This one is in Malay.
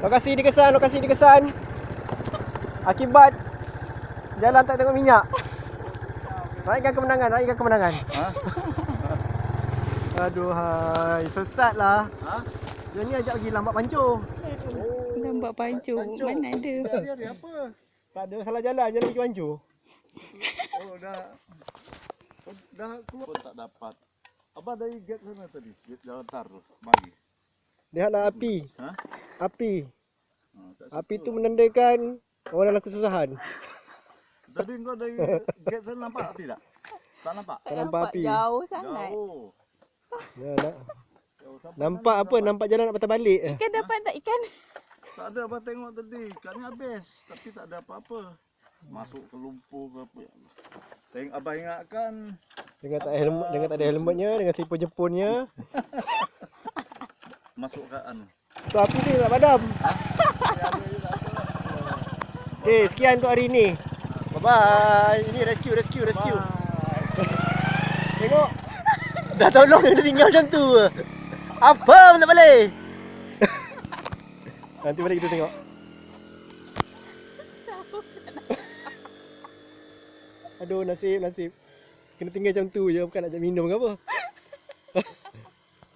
Lokasi dikesan. Akibat jalan tak tengok minyak. Raihkan kemenangan. Ha? Aduh hai, sesat lah. Ha? Dia ni ajak pergi lambat pancur. Lambat pancur. Mana ada? Hari apa? Tak ada, salah jalan je nak pergi pancur. Oh dah keluar pun tak dapat. Abang dari gate sana tadi, gate jalan tar tu, mari. Lihatlah api. Ha? Api. Kat Api situ. tu menandakan orang dalam kesusahan. Tadi kau dari gate sana nampak api tak? Tak nampak? Tak nampak api. Jauh sangat. Jauh. Ya, Jauh sampai nampak sana apa? Nampak jalan nak patah balik. Ikan dapat tak ikan? Tak ada abang tengok tadi, ikannya habis. Tapi tak ada apa-apa. Masuk ke lumpur ke apa. Tengok abang ingatkan. Dengan tak ada helmetnya, dengan slipper Jepunnya. Masuk ke anu. Tu api ni tak padam. Okey, sekian untuk hari ni. Bye-bye. Ini rescue. Tengok. Dah tolong dia tinggal macam tu. Apa pun tak boleh. Nanti balik kita tengok. Aduh, nasib. Kena tinggal macam tu je, bukan nak minum ke apa.